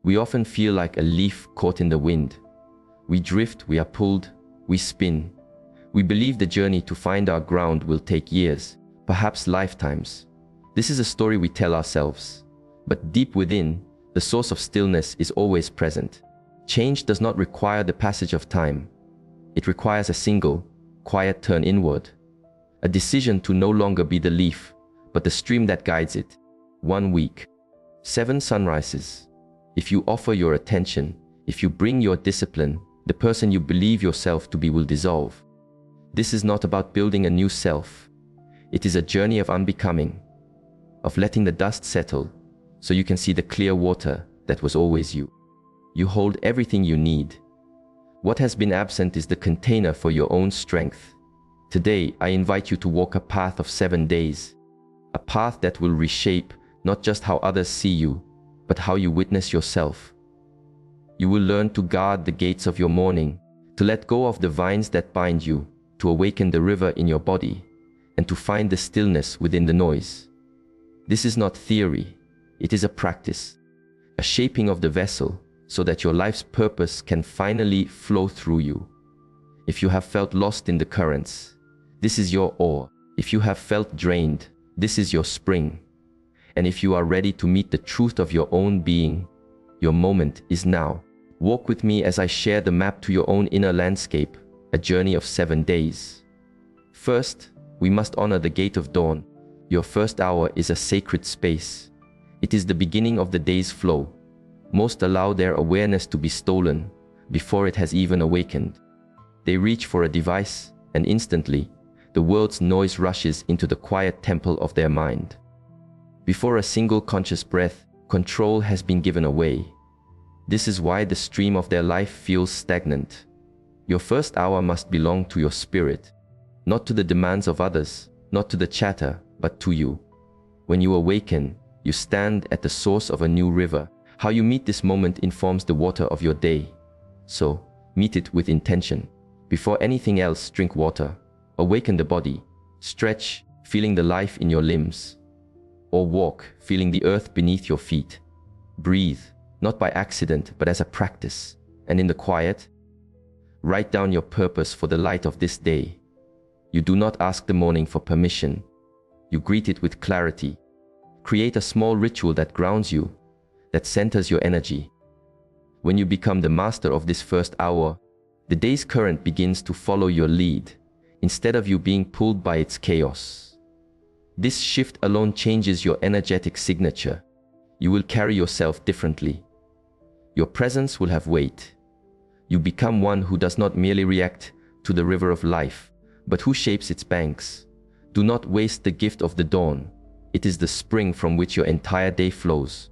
We often feel like a leaf caught in the wind. We drift, we are pulled, we spin. We believe the journey to find our ground will take years, perhaps lifetimes. This is a story we tell ourselves. But deep within, the source of stillness is always present. Change does not require the passage of time. It requires a single, quiet turn inward. A decision to no longer be the leaf, but the stream that guides it. 1 week. 7 sunrises. If you offer your attention, if you bring your discipline, the person you believe yourself to be will dissolve. This is not about building a new self. It is a journey of unbecoming, of letting the dust settle so you can see the clear water that was always you. You hold everything you need. What has been absent is the container for your own strength. Today, I invite you to walk a path of 7 days, a path that will reshape not just how others see you, but how you witness yourself. You will learn to guard the gates of your morning, to let go of the vines that bind you, to awaken the river in your body, and to find the stillness within the noise. This is not theory, it is a practice, a shaping of the vessel so that your life's purpose can finally flow through you. If you have felt lost in the currents, this is your oar. If you have felt drained, this is your spring. And if you are ready to meet the truth of your own being, your moment is now. Walk with me as I share the map to your own inner landscape, a journey of 7 days. First, we must honor the gate of dawn. Your first hour is a sacred space. It is the beginning of the day's flow. Most allow their awareness to be stolen before it has even awakened. They reach for a device, and instantly, the world's noise rushes into the quiet temple of their mind. Before a single conscious breath, control has been given away. This is why the stream of their life feels stagnant. Your first hour must belong to your spirit, not to the demands of others, not to the chatter, but to you. When you awaken, you stand at the source of a new river. How you meet this moment informs the water of your day. So, meet it with intention. Before anything else, drink water. Awaken the body. Stretch, feeling the life in your limbs. Or walk, feeling the earth beneath your feet. Breathe, not by accident, but as a practice. And in the quiet, write down your purpose for the light of this day. You do not ask the morning for permission. You greet it with clarity. Create a small ritual that grounds you, that centers your energy. When you become the master of this first hour, the day's current begins to follow your lead, instead of you being pulled by its chaos. This shift alone changes your energetic signature. You will carry yourself differently. Your presence will have weight. You become one who does not merely react to the river of life, but who shapes its banks. Do not waste the gift of the dawn. It is the spring from which your entire day flows.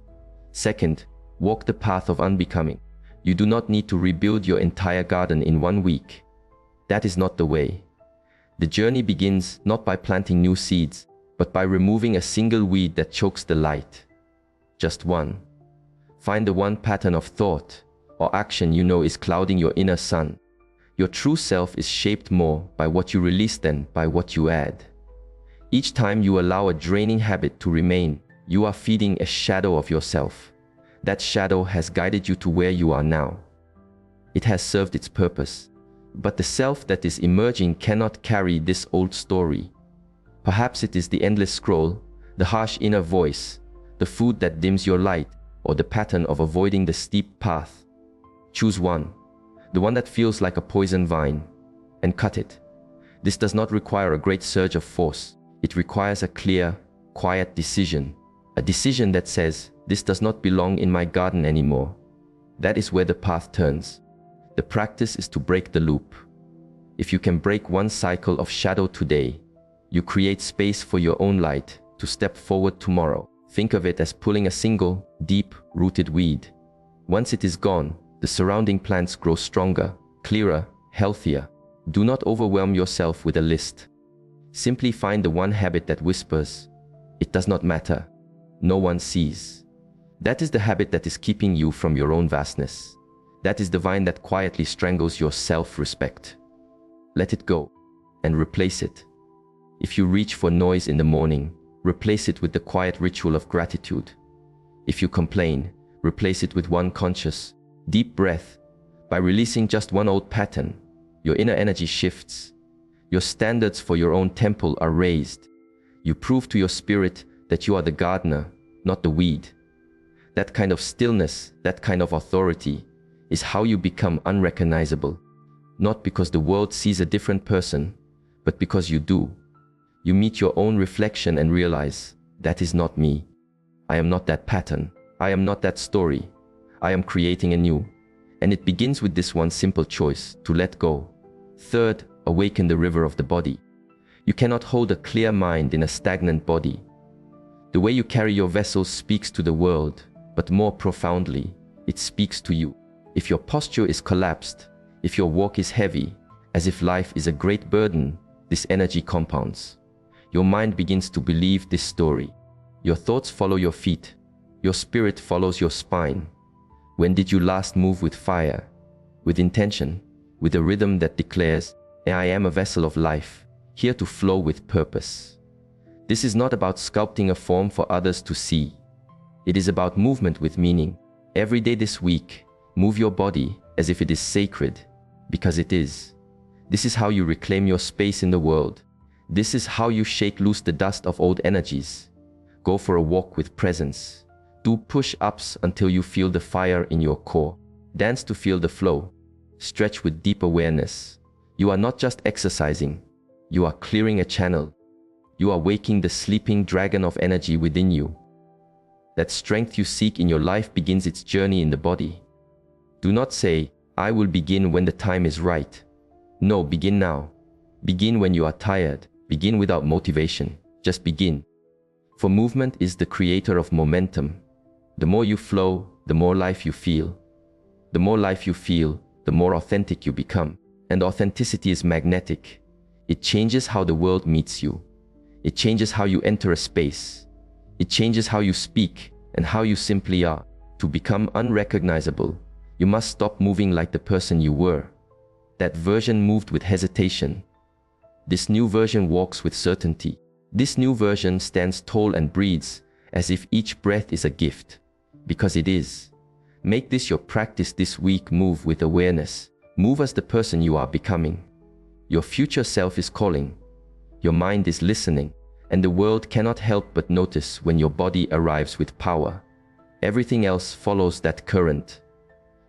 Second, walk the path of unbecoming. You do not need to rebuild your entire garden in 1 week. That is not the way. The journey begins not by planting new seeds, but by removing a single weed that chokes the light. Just one. Find the one pattern of thought or action you know is clouding your inner sun. Your true self is shaped more by what you release than by what you add. Each time you allow a draining habit to remain, you are feeding a shadow of yourself. That shadow has guided you to where you are now. It has served its purpose, but the self that is emerging cannot carry this old story. Perhaps it is the endless scroll, the harsh inner voice, the food that dims your light, or the pattern of avoiding the steep path. Choose one, the one that feels like a poison vine, and cut it. This does not require a great surge of force. It requires a clear, quiet decision. A decision that says, this does not belong in my garden anymore. That is where the path turns. The practice is to break the loop. If you can break one cycle of shadow today, you create space for your own light to step forward tomorrow. Think of it as pulling a single, deep-rooted weed. Once it is gone, the surrounding plants grow stronger, clearer, healthier. Do not overwhelm yourself with a list. Simply find the one habit that whispers, "It does not matter. No one sees." That is the habit that is keeping you from your own vastness. That is the vine that quietly strangles your self-respect. Let it go and replace it. If you reach for noise in the morning, replace it with the quiet ritual of gratitude. If you complain, replace it with one conscious, deep breath. By releasing just one old pattern, your inner energy shifts. Your standards for your own temple are raised. You prove to your spirit that you are the gardener, not the weed. That kind of stillness, that kind of authority, is how you become unrecognizable. Not because the world sees a different person, but because you do. You meet your own reflection and realize, that is not me. I am not that pattern. I am not that story. I am creating anew. And it begins with this one simple choice, to let go. Third, awaken the river of the body. You cannot hold a clear mind in a stagnant body. The way you carry your vessel speaks to the world, but more profoundly, it speaks to you. If your posture is collapsed, if your walk is heavy, as if life is a great burden, this energy compounds. Your mind begins to believe this story. Your thoughts follow your feet. Your spirit follows your spine. When did you last move with fire, with intention, with a rhythm that declares, I am a vessel of life, here to flow with purpose? This is not about sculpting a form for others to see. It is about movement with meaning. Every day this week, move your body as if it is sacred, because it is. This is how you reclaim your space in the world. This is how you shake loose the dust of old energies. Go for a walk with presence. Do push-ups until you feel the fire in your core. Dance to feel the flow. Stretch with deep awareness. You are not just exercising. You are clearing a channel. You are waking the sleeping dragon of energy within you. That strength you seek in your life begins its journey in the body. Do not say, I will begin when the time is right. No, begin now. Begin when you are tired. Begin without motivation. Just begin. For movement is the creator of momentum. The more you flow, the more life you feel. The more life you feel, the more authentic you become. And authenticity is magnetic. It changes how the world meets you. It changes how you enter a space. It changes how you speak and how you simply are. To become unrecognizable, you must stop moving like the person you were. That version moved with hesitation. This new version walks with certainty. This new version stands tall and breathes as if each breath is a gift. Because it is. Make this your practice this week. Move with awareness. Move as the person you are becoming. Your future self is calling. Your mind is listening. And the world cannot help but notice when your body arrives with power. Everything else follows that current.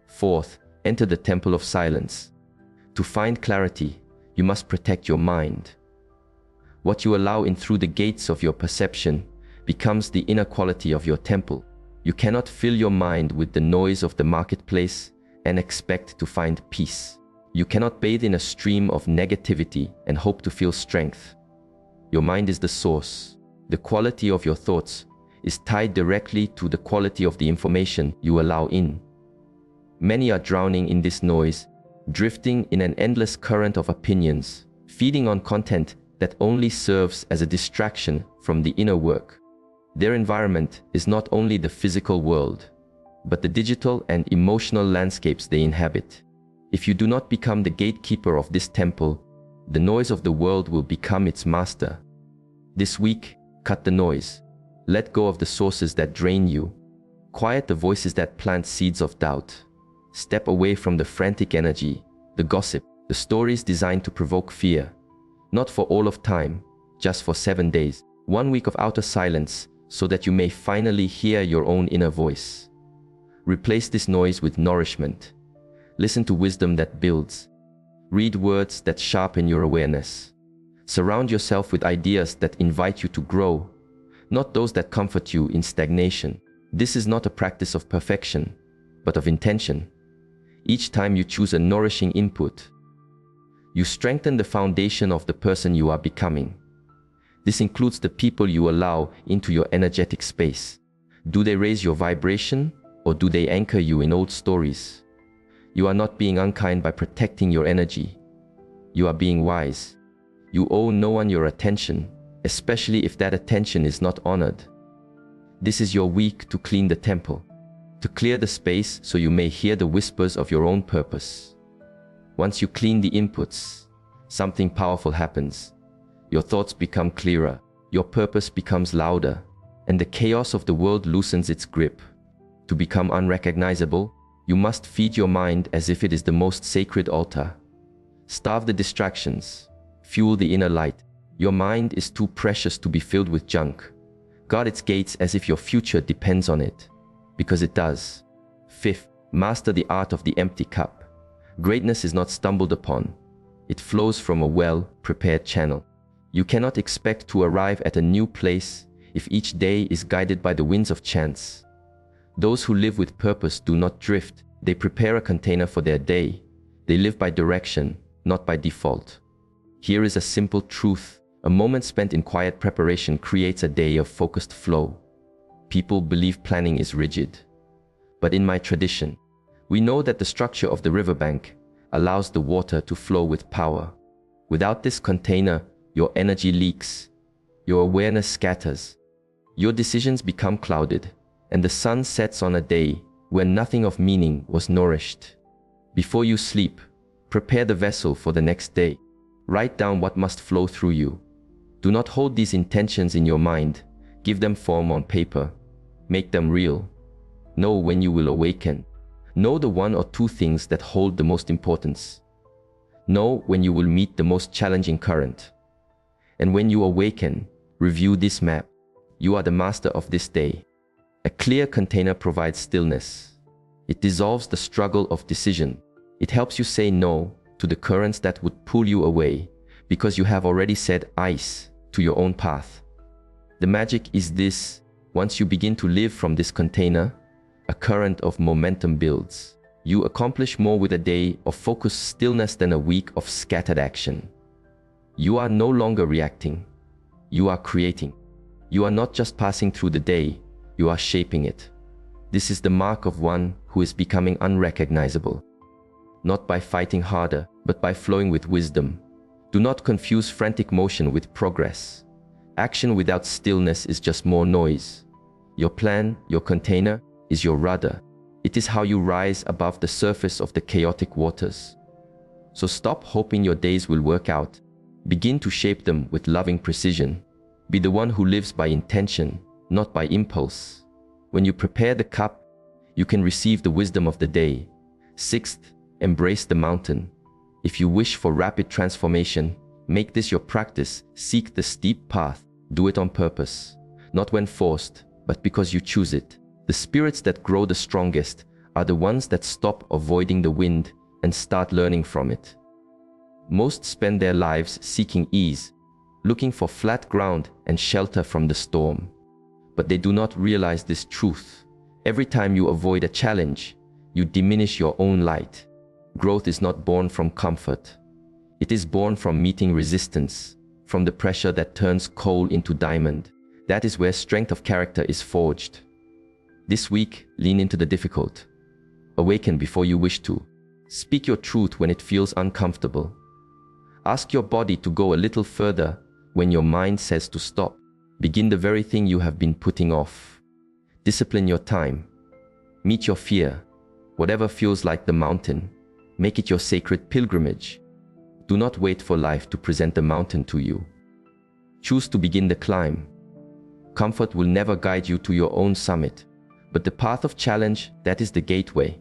Fourth, enter the temple of silence. To find clarity, you must protect your mind. What you allow in through the gates of your perception becomes the inner quality of your temple. You cannot fill your mind with the noise of the marketplace and expect to find peace. You cannot bathe in a stream of negativity and hope to feel strength. Your mind is the source. The quality of your thoughts is tied directly to the quality of the information you allow in. Many are drowning in this noise, drifting in an endless current of opinions, feeding on content that only serves as a distraction from the inner work. Their environment is not only the physical world, but the digital and emotional landscapes they inhabit. If you do not become the gatekeeper of this temple, the noise of the world will become its master. This week, cut the noise. Let go of the sources that drain you. Quiet the voices that plant seeds of doubt. Step away from the frantic energy, the gossip, the stories designed to provoke fear. Not for all of time, just for 7 days. 1 week of outer silence, so that you may finally hear your own inner voice. Replace this noise with nourishment. Listen to wisdom that builds. Read words that sharpen your awareness. Surround yourself with ideas that invite you to grow, not those that comfort you in stagnation. This is not a practice of perfection, but of intention. Each time you choose a nourishing input, you strengthen the foundation of the person you are becoming. This includes the people you allow into your energetic space. Do they raise your vibration, or do they anchor you in old stories? You are not being unkind by protecting your energy. You are being wise. You owe no one your attention, especially if that attention is not honored. This is your week to clean the temple, to clear the space so you may hear the whispers of your own purpose. Once you clean the inputs, something powerful happens. Your thoughts become clearer, your purpose becomes louder, and the chaos of the world loosens its grip. To become unrecognizable, you must feed your mind as if it is the most sacred altar. Starve the distractions. Fuel the inner light. Your mind is too precious to be filled with junk. Guard its gates as if your future depends on it, because it does. Fifth, master the art of the empty cup. Greatness is not stumbled upon. It flows from a well-prepared channel. You cannot expect to arrive at a new place if each day is guided by the winds of chance. Those who live with purpose do not drift. They prepare a container for their day. They live by direction, not by default. Here is a simple truth. A moment spent in quiet preparation creates a day of focused flow. People believe planning is rigid. But in my tradition, we know that the structure of the riverbank allows the water to flow with power. Without this container, your energy leaks, your awareness scatters, your decisions become clouded, and the sun sets on a day where nothing of meaning was nourished. Before you sleep, prepare the vessel for the next day. Write down what must flow through you. Do not hold these intentions in your mind. Give them form on paper. Make them real. Know when you will awaken. Know the one or two things that hold the most importance. Know when you will meet the most challenging current. And when you awaken, review this map. You are the master of this day. A clear container provides stillness. It dissolves the struggle of decision. It helps you say no to the currents that would pull you away, because you have already said ice to your own path. The magic is this: once you begin to live from this container, a current of momentum builds. You accomplish more with a day of focused stillness than a week of scattered action. You are no longer reacting. You are creating. You are not just passing through the day, you are shaping it. This is the mark of one who is becoming unrecognizable. Not by fighting harder, but by flowing with wisdom. Do not confuse frantic motion with progress. Action without stillness is just more noise. Your plan, your container, is your rudder. It is how you rise above the surface of the chaotic waters. So stop hoping your days will work out. Begin to shape them with loving precision. Be the one who lives by intention, not by impulse. When you prepare the cup, you can receive the wisdom of the day. Sixth, embrace the mountain. If you wish for rapid transformation, make this your practice. Seek the steep path. Do it on purpose. Not when forced, but because you choose it. The spirits that grow the strongest are the ones that stop avoiding the wind and start learning from it. Most spend their lives seeking ease, looking for flat ground and shelter from the storm. But they do not realize this truth. Every time you avoid a challenge, you diminish your own light. Growth is not born from comfort. It is born from meeting resistance, from the pressure that turns coal into diamond. That is where strength of character is forged. This week, lean into the difficult. Awaken before you wish to. Speak your truth when it feels uncomfortable. Ask your body to go a little further when your mind says to stop. Begin the very thing you have been putting off. Discipline your time. Meet your fear. Whatever feels like the mountain, make it your sacred pilgrimage. Do not wait for life to present the mountain to you. Choose to begin the climb. Comfort will never guide you to your own summit, but the path of challenge, that is the gateway.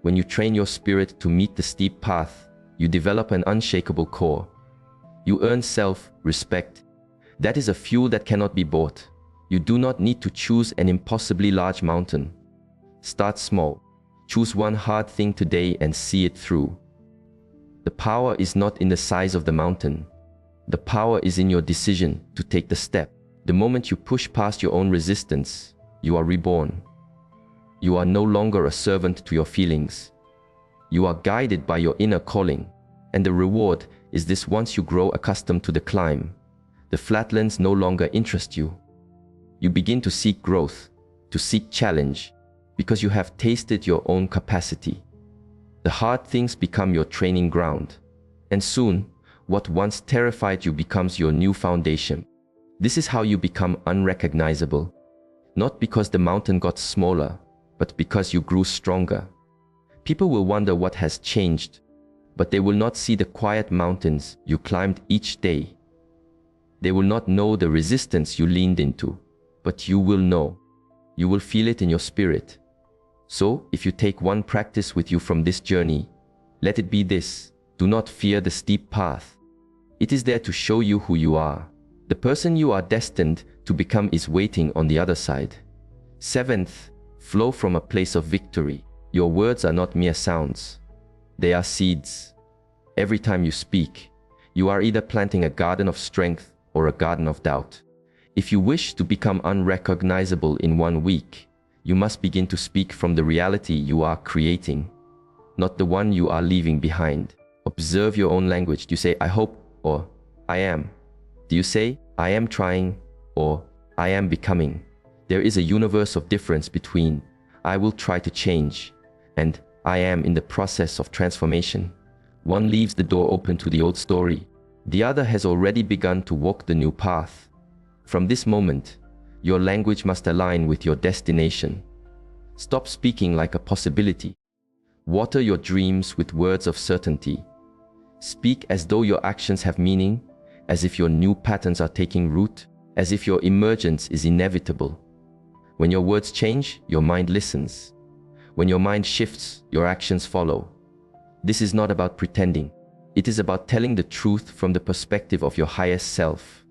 When you train your spirit to meet the steep path, you develop an unshakable core. You earn self-respect. That is a fuel that cannot be bought. You do not need to choose an impossibly large mountain. Start small. Choose one hard thing today and see it through. The power is not in the size of the mountain. The power is in your decision to take the step. The moment you push past your own resistance, you are reborn. You are no longer a servant to your feelings. You are guided by your inner calling, and the reward is this: once you grow accustomed to the climb, the flatlands no longer interest you. You begin to seek growth, to seek challenge, because you have tasted your own capacity. The hard things become your training ground, and soon, what once terrified you becomes your new foundation. This is how you become unrecognizable, not because the mountain got smaller, but because you grew stronger. People will wonder what has changed, but they will not see the quiet mountains you climbed each day. They will not know the resistance you leaned into, but you will know. You will feel it in your spirit. So, if you take one practice with you from this journey, let it be this: do not fear the steep path. It is there to show you who you are. The person you are destined to become is waiting on the other side. 7th, flow from a place of victory. Your words are not mere sounds. They are seeds. Every time you speak, you are either planting a garden of strength or a garden of doubt. If you wish to become unrecognizable in 1 week, you must begin to speak from the reality you are creating, not the one you are leaving behind. Observe your own language. Do you say, I hope, or I am? Do you say, I am trying, or I am becoming? There is a universe of difference between I will try to change and I am in the process of transformation. One leaves the door open to the old story. The other has already begun to walk the new path. From this moment, your language must align with your destination. Stop speaking like a possibility. Water your dreams with words of certainty. Speak as though your actions have meaning, as if your new patterns are taking root, as if your emergence is inevitable. When your words change, your mind listens. When your mind shifts, your actions follow. This is not about pretending. It is about telling the truth from the perspective of your highest self.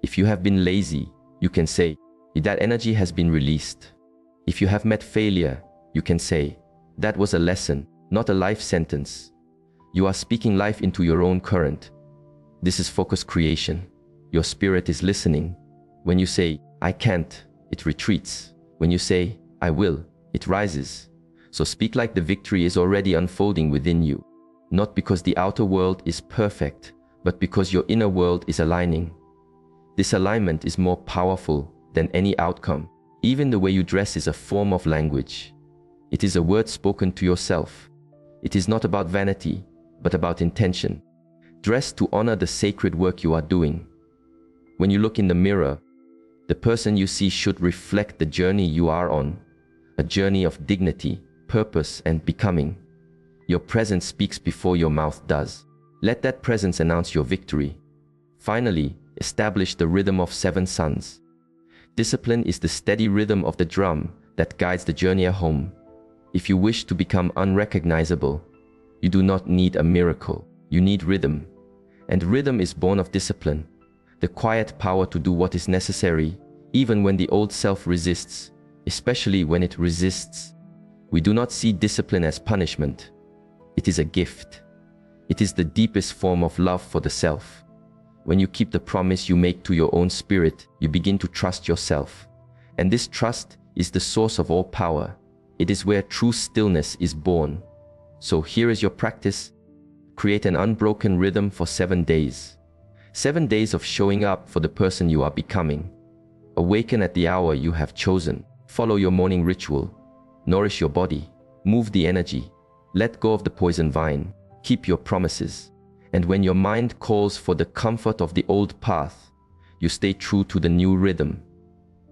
If you have been lazy, you can say, that energy has been released. If you have met failure, you can say, that was a lesson, not a life sentence. You are speaking life into your own current. This is focused creation. Your spirit is listening. When you say, I can't, it retreats. When you say, I will, it rises. So speak like the victory is already unfolding within you. Not because the outer world is perfect, but because your inner world is aligning. This alignment is more powerful than any outcome. Even the way you dress is a form of language. It is a word spoken to yourself. It is not about vanity, but about intention. Dress to honor the sacred work you are doing. When you look in the mirror, the person you see should reflect the journey you are on, a journey of dignity, purpose, and becoming. Your presence speaks before your mouth does. Let that presence announce your victory. Finally, establish the rhythm of 7 suns. Discipline is the steady rhythm of the drum that guides the journey home. If you wish to become unrecognizable, you do not need a miracle. You need rhythm. And rhythm is born of discipline, the quiet power to do what is necessary, even when the old self resists, especially when it resists. We do not see discipline as punishment. It is a gift. It is the deepest form of love for the self. When you keep the promise you make to your own spirit, you begin to trust yourself. And this trust is the source of all power. It is where true stillness is born. So here is your practice. Create an unbroken rhythm for 7 days. 7 days of showing up for the person you are becoming. Awaken at the hour you have chosen. Follow your morning ritual. Nourish your body. Move the energy. Let go of the poison vine. Keep your promises. And when your mind calls for the comfort of the old path, you stay true to the new rhythm.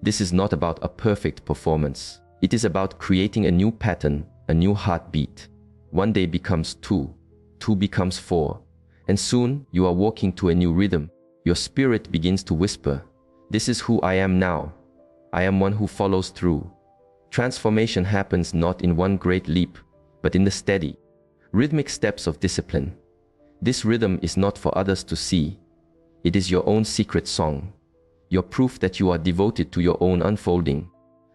This is not about a perfect performance. It is about creating a new pattern, a new heartbeat. 1 day becomes 2, 2 becomes 4, and soon you are walking to a new rhythm. Your spirit begins to whisper, this is who I am now. I am one who follows through. Transformation happens not in one great leap, but in the steady, rhythmic steps of discipline. This rhythm is not for others to see. It is your own secret song, your proof that you are devoted to your own unfolding.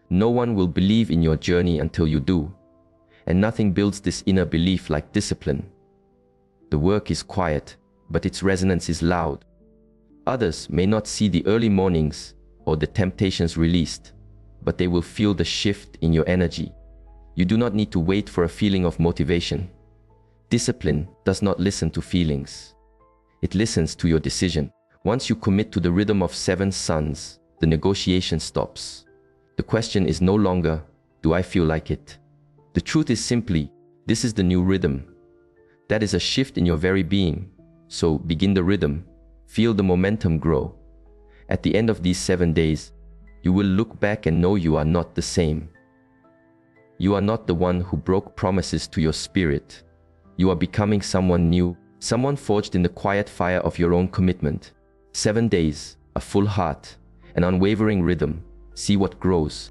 No one will believe in your journey until you do, and nothing builds this inner belief like discipline. The work is quiet, but its resonance is loud. Others may not see the early mornings or the temptations released, but they will feel the shift in your energy. You do not need to wait for a feeling of motivation. Discipline does not listen to feelings. It listens to your decision. Once you commit to the rhythm of 7 suns, the negotiation stops. The question is no longer, do I feel like it? The truth is simply, this is the new rhythm. That is a shift in your very being. So begin the rhythm. Feel the momentum grow. At the end of these 7 days, you will look back and know you are not the same. You are not the one who broke promises to your spirit. You are becoming someone new, someone forged in the quiet fire of your own commitment. 7 days, a full heart, an unwavering rhythm. See what grows.